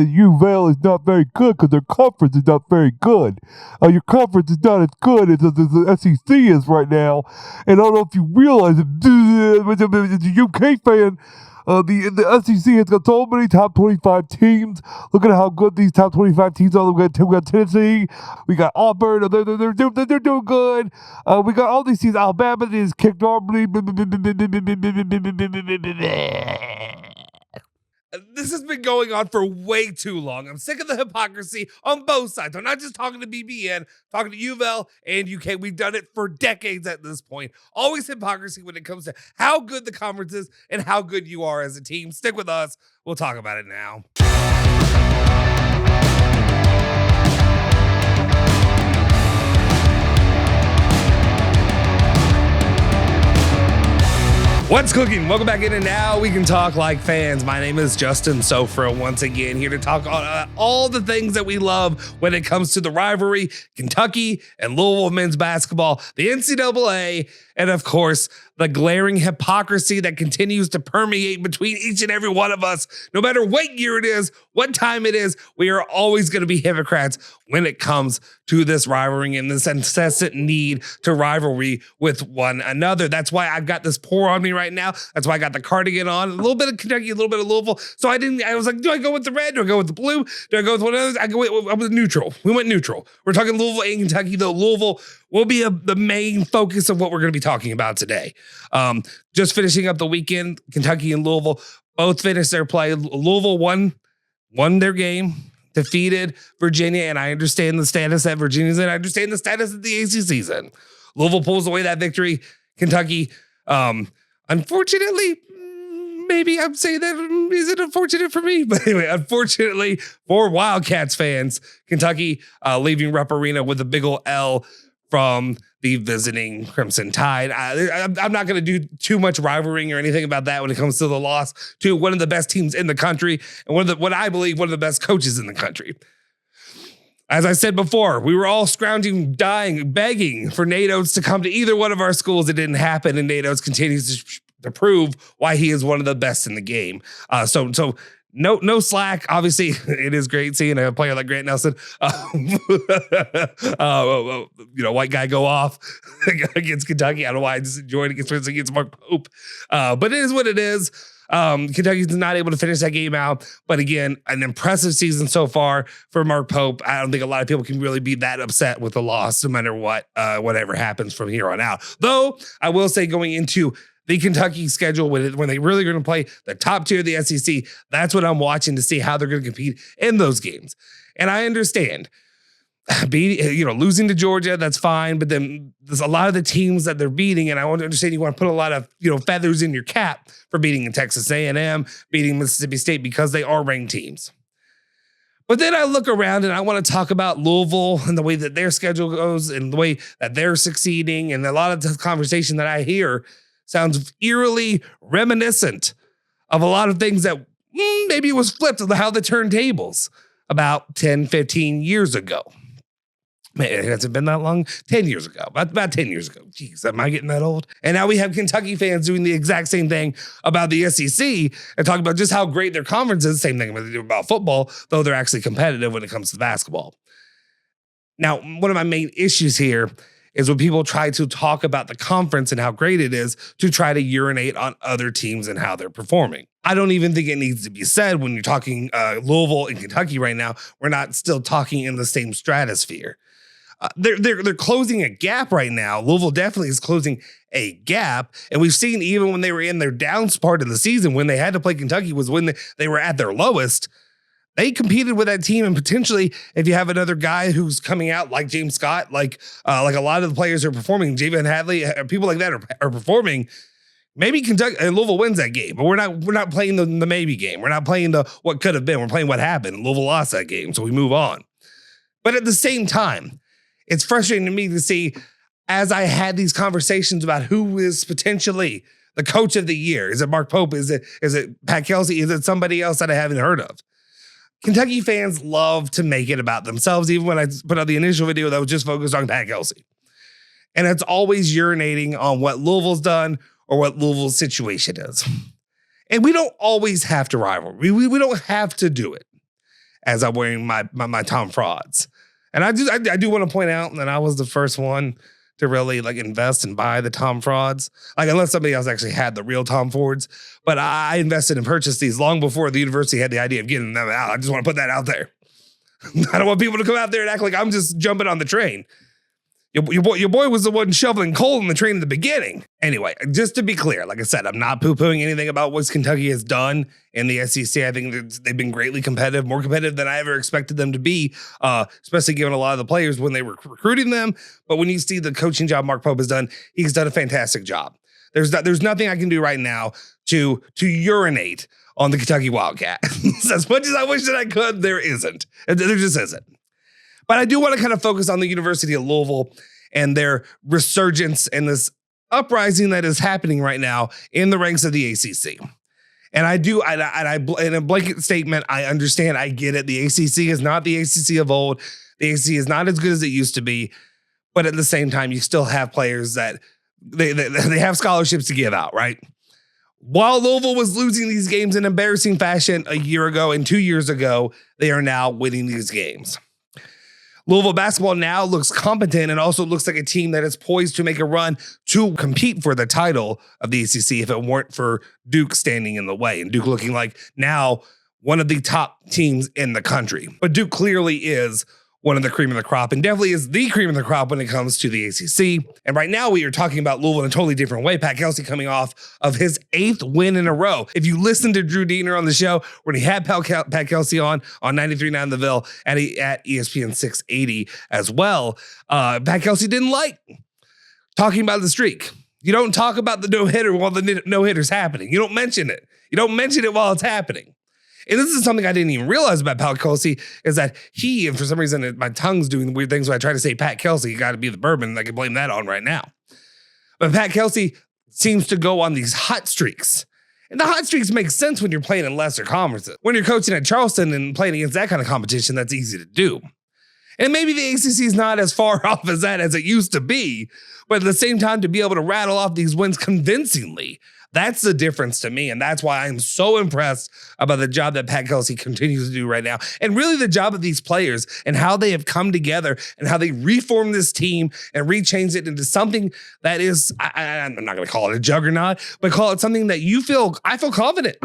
UofL is not very good because their conference is not very good. Your conference is not as good as the SEC is right now. And I don't know if you realize it, as a UK fan, the SEC has got so many top 25 teams. Look at how good these top 25 teams are. We got Tennessee, we got Auburn. They're doing good. We got all these teams. Alabama is kicked normally. This has been going on for way too long. I'm sick of the hypocrisy on both sides. I'm not just talking to BBN, talking to UofL and UK. We've done it for decades at this point. Always hypocrisy when it comes to how good the conference is and how good you are as a team. Stick with us. We'll talk about it now. What's cooking? Welcome back in, and now we can talk like fans. My name is Justin Sofra, once again here to talk all the things that we love when it comes to the rivalry, Kentucky and Louisville men's basketball, the NCAA, and of course, the glaring hypocrisy that continues to permeate between each and every one of us. No matter what year it is, what time it is, we are always going to be hypocrites when it comes to this rivalry and this incessant need to rivalry with one another. That's why I've got this pour on me right now. That's why I got the cardigan on, a little bit of Kentucky, a little bit of Louisville. So I was like, do I go with the red? Do I go with the blue? Do I go with one of those? I was neutral. We went neutral. We're talking Louisville and Kentucky, though. Louisville will be the main focus of what we're going to be talking about today. Just finishing up the weekend, Kentucky and Louisville both finished their play. Louisville won their game, defeated Virginia, and I understand the status that Virginia's in. I understand the status that the ACC's in. Louisville pulls away that victory. Kentucky, unfortunately, maybe I'm saying that isn't unfortunate for me, but anyway, unfortunately for Wildcats fans, Kentucky leaving Rupp Arena with a big ol' L from the visiting Crimson Tide. I'm not going to do too much rivaling or anything about that when it comes to the loss to one of the best teams in the country and what I believe one of the best coaches in the country. As I said before, we were all scrounging, dying, begging for Nate Oats to come to either one of our schools. It didn't happen, and Nate Oats continues to prove why he is one of the best in the game. So no slack. Obviously, it is great seeing a player like Grant Nelson, white guy go off against Kentucky. I don't know why I just enjoyed it against Mark Pope. But it is what it is. Kentucky's not able to finish that game out. But again, an impressive season so far for Mark Pope. I don't think a lot of people can really be that upset with the loss, no matter whatever happens from here on out. Though I will say, going into the Kentucky schedule, when they really going to play the top tier of the SEC, that's what I'm watching to see how they're going to compete in those games. And I understand losing to Georgia, that's fine. But then there's a lot of the teams that they're beating. And I want to understand you want to put a lot of, feathers in your cap for beating Texas A&M, beating Mississippi State, because they are ranked teams. But then I look around and I want to talk about Louisville and the way that their schedule goes and the way that they're succeeding. And a lot of the conversation that I hear sounds eerily reminiscent of a lot of things that maybe it was flipped on how the turntables about 10, 15 years ago. Man, it hasn't been that long. 10 years ago, about 10 years ago. Jeez, am I getting that old? And now we have Kentucky fans doing the exact same thing about the SEC and talking about just how great their conference is. Same thing when they do about football, though they're actually competitive when it comes to basketball. Now, one of my main issues here is when people try to talk about the conference and how great it is to try to urinate on other teams and how they're performing. I don't even think it needs to be said when you're talking Louisville and Kentucky right now. We're not still talking in the same stratosphere. They're closing a gap right now. Louisville definitely is closing a gap. And we've seen even when they were in their down part of the season, when they had to play Kentucky was when they were at their lowest. They competed with that team, and potentially, if you have another guy who's coming out like James Scott, like a lot of the players are performing, Javen Hadley, people like that are performing. Maybe Kentucky and Louisville wins that game, but we're not playing the maybe game. We're not playing the what could have been. We're playing what happened. Louisville lost that game, so we move on. But at the same time, it's frustrating to me to see, as I had these conversations about who is potentially the coach of the year. Is it Mark Pope? Is it Pat Kelsey? Is it somebody else that I haven't heard of? Kentucky fans love to make it about themselves, even when I put out the initial video that was just focused on Pat Kelsey. And it's always urinating on what Louisville's done or what Louisville's situation is. And we don't always have to rival. We don't have to do it. as I'm wearing my Tom Frauds. And I do want to point out that I was the first one to really like invest and buy the Tom Frauds. Like unless somebody else actually had the real Tom Fords. But I invested and purchased these long before the university had the idea of getting them out. I just want to put that out there. I don't want people to come out there and act like I'm just jumping on the train. Your boy was the one shoveling coal in the train in the beginning. Anyway, just to be clear, like I said, I'm not poo-pooing anything about what Kentucky has done in the SEC. I think they've been greatly competitive, more competitive than I ever expected them to be, especially given a lot of the players when they were recruiting them. But when you see the coaching job Mark Pope has done, he's done a fantastic job. There's nothing I can do right now to urinate on the Kentucky Wildcats. As much as I wish that I could, there isn't. There just isn't. But I do want to kind of focus on the University of Louisville and their resurgence and this uprising that is happening right now in the ranks of the ACC. And I do, in a blanket statement, I understand, I get it. The ACC is not the ACC of old. The ACC is not as good as it used to be. But at the same time, you still have players that they have scholarships to give out, right? While Louisville was losing these games in embarrassing fashion a year ago and 2 years ago, they are now winning these games. Louisville basketball now looks competent and also looks like a team that is poised to make a run to compete for the title of the ACC if it weren't for Duke standing in the way and Duke looking like now one of the top teams in the country. But Duke clearly is one of the cream of the crop and definitely is the cream of the crop when it comes to the ACC. And right now we are talking about Louisville in a totally different way. Pat Kelsey coming off of his 8th win in a row. If you listen to Drew Diener on the show, when he had Pat Kelsey on 93.9 The Ville at ESPN 680 as well, Pat Kelsey didn't like talking about the streak. You don't talk about the no-hitter while the no-hitter's happening. You don't mention it. You don't mention it while it's happening. And this is something I didn't even realize about Pat Kelsey is that he, and for some reason my tongue's doing weird things when I try to say Pat Kelsey, you got to be the Bourbon, and I can blame that on right now. But Pat Kelsey seems to go on these hot streaks. And the hot streaks make sense when you're playing in lesser conferences. When you're coaching at Charleston and playing against that kind of competition, that's easy to do. And maybe the ACC is not as far off as that as it used to be, but at the same time, to be able to rattle off these wins convincingly, that's the difference to me. And that's why I'm so impressed about the job that Pat Kelsey continues to do right now. And really the job of these players and how they have come together and how they reformed this team and rechanged it into something that is, I'm not going to call it a juggernaut, but call it something that I feel confident.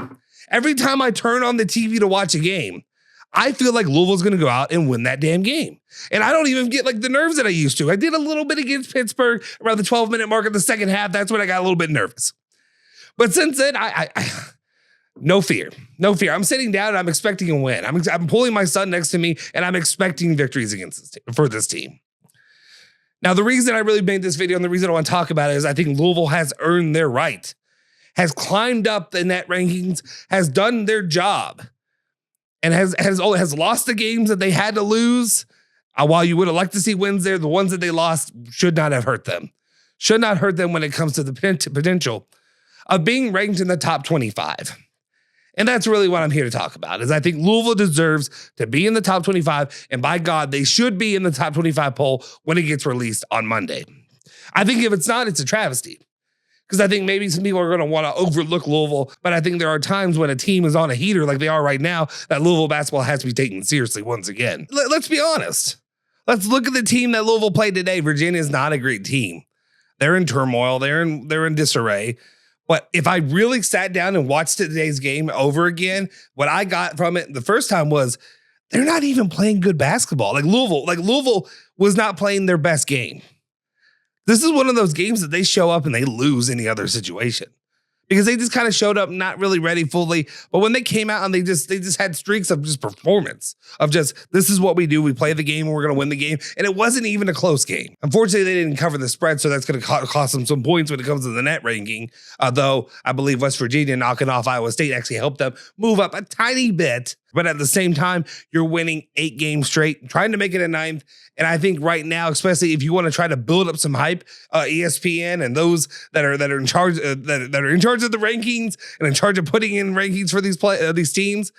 Every time I turn on the TV to watch a game, I feel like Louisville's going to go out and win that damn game. And I don't even get like the nerves that I used to. I did a little bit against Pittsburgh around the 12-minute mark of the second half. That's when I got a little bit nervous. But since then, I no fear. I'm sitting down and I'm expecting a win. I'm pulling my son next to me and I'm expecting victories for this team. Now, the reason I really made this video and the reason I want to talk about it is I think Louisville has earned their right, has climbed up the net rankings, has done their job, and has lost the games that they had to lose. While you would have liked to see wins there, the ones that they lost should not have hurt them. Should not hurt them when it comes to the potential of being ranked in the top 25. And that's really what I'm here to talk about, is I think Louisville deserves to be in the top 25, and by God, they should be in the top 25 poll when it gets released on Monday. I think if it's not, it's a travesty. Because I think maybe some people are going to want to overlook Louisville, but I think there are times when a team is on a heater like they are right now that Louisville basketball has to be taken seriously once again. Let's be honest. Let's look at the team that Louisville played today. Virginia is not a great team. They're in turmoil. They're in disarray. But if I really sat down and watched today's game over again, what I got from it the first time was they're not even playing good basketball. Like Louisville was not playing their best game. This is one of those games that they show up and they lose any other situation. Because they just kind of showed up not really ready fully. But when they came out and they just had streaks of just performance, of just, this is what we do. We play the game and we're going to win the game. And it wasn't even a close game. Unfortunately, they didn't cover the spread, so that's going to cost them some points when it comes to the net ranking. Though I believe West Virginia knocking off Iowa State actually helped them move up a tiny bit. But at the same time, you're winning 8 games straight, trying to make it a 9th. And I think right now, especially if you want to try to build up some hype, ESPN and those that are in charge that are in charge of the rankings and in charge of putting in rankings for these teams,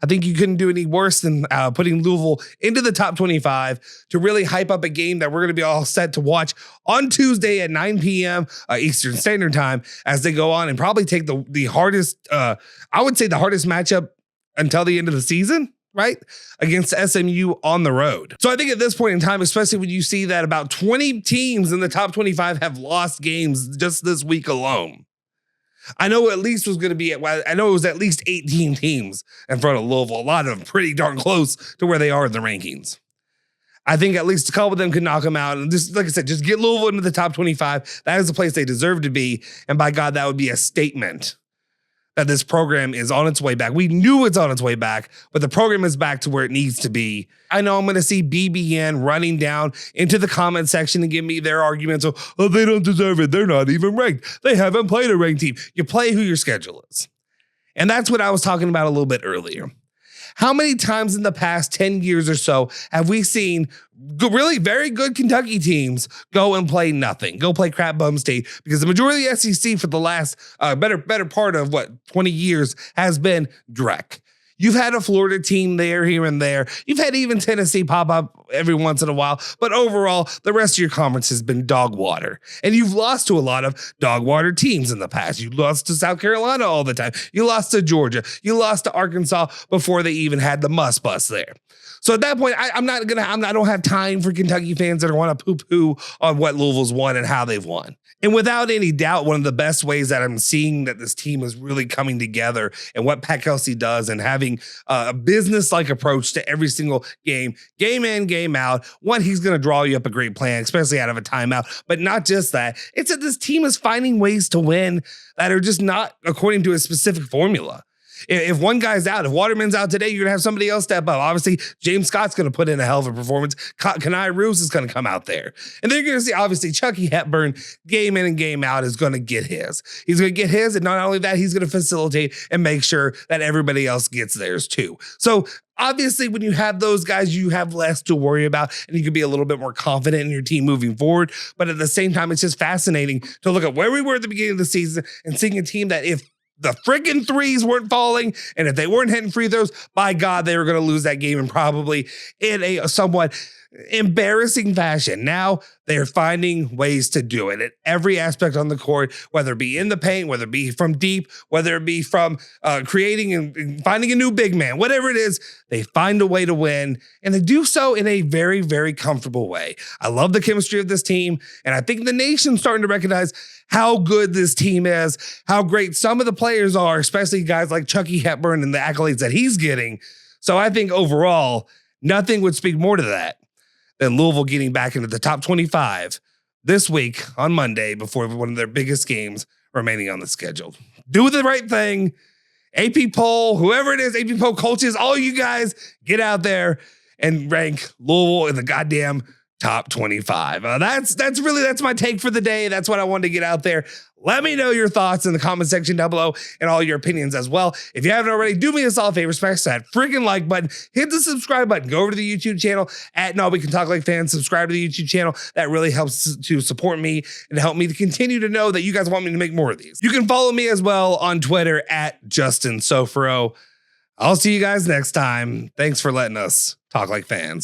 I think you couldn't do any worse than putting Louisville into the top 25 to really hype up a game that we're going to be all set to watch on Tuesday at 9 p.m. Eastern Standard Time as they go on and probably take the hardest, I would say the hardest matchup until the end of the season. right? Against SMU on the road. So I think at this point in time, especially when you see that about 20 teams in the top 25 have lost games just this week alone. I know at least was going to be I know it was at least 18 teams in front of Louisville. A lot of them pretty darn close to where they are in the rankings. I think at least a couple of them could knock them out. And just like I said, just get Louisville into the top 25. That is the place they deserve to be. And by God, that would be a statement that this program is on its way back. We knew it's on its way back, but the program is back to where it needs to be. I know I'm going to see BBN running down into the comment section and give me their arguments of, oh, they don't deserve it. They're not even ranked. They haven't played a ranked team. You play who your schedule is. And that's what I was talking about a little bit earlier. How many times in the past 10 years or so have we seen really very good Kentucky teams go and play nothing, go play crap bum state? Because the majority of the SEC for the last better part of 20 years has been dreck. You've had a Florida team there, here and there. You've had even Tennessee pop up every once in a while. But overall, the rest of your conference has been dog water. And you've lost to a lot of dog water teams in the past. You lost to South Carolina all the time. You lost to Georgia. You lost to Arkansas before they even had the must bus there. So at that point, I don't have time for Kentucky fans that want to poo-poo on what Louisville's won and how they've won. And without any doubt, one of the best ways that I'm seeing that this team is really coming together and what Pat Kelsey does and having a business-like approach to every single game in, game out. One, he's going to draw you up a great plan, especially out of a timeout. But not just that. It's that this team is finding ways to win that are just not according to a specific formula. If one guy's out, if Waterman's out today, you're going to have somebody else step up. Obviously, James Scott's going to put in a hell of a performance. Kenai Roos is going to come out there. And then you're going to see, obviously, Chucky Hepburn, game in and game out, is going to get his. He's going to get his, and not only that, he's going to facilitate and make sure that everybody else gets theirs too. So obviously, when you have those guys, you have less to worry about, and you can be a little bit more confident in your team moving forward. But at the same time, it's just fascinating to look at where we were at the beginning of the season and seeing a team that if the friggin' threes weren't falling, and if they weren't hitting free throws, by God, they were going to lose that game, and probably in a somewhat embarrassing fashion. Now they're finding ways to do it at every aspect on the court, whether it be in the paint, whether it be from deep, whether it be from creating and finding a new big man, whatever it is, they find a way to win, and they do so in a very, very comfortable way. I love the chemistry of this team, and I think the nation's starting to recognize how good this team is, how great some of the players are, especially guys like Chucky Hepburn and the accolades that he's getting. So I think overall, nothing would speak more to that than Louisville getting back into the top 25 this week on Monday before one of their biggest games remaining on the schedule. Do the right thing. AP poll, whoever it is, AP poll coaches, all you guys, get out there and rank Louisville in the goddamn top 25. That's my take for the day. That's what I wanted to get out there. Let me know your thoughts in the comment section down below and all your opinions as well. If you haven't already, do me a solid favor, smash that freaking like button, hit the subscribe button, go over to the YouTube channel at No We Can Talk Like Fans, subscribe to the YouTube channel. That really helps to support me and help me to continue to know that you guys want me to make more of these. You can follow me as well on Twitter at Justin Sofro. I'll see you guys next time. Thanks for letting us talk like fans.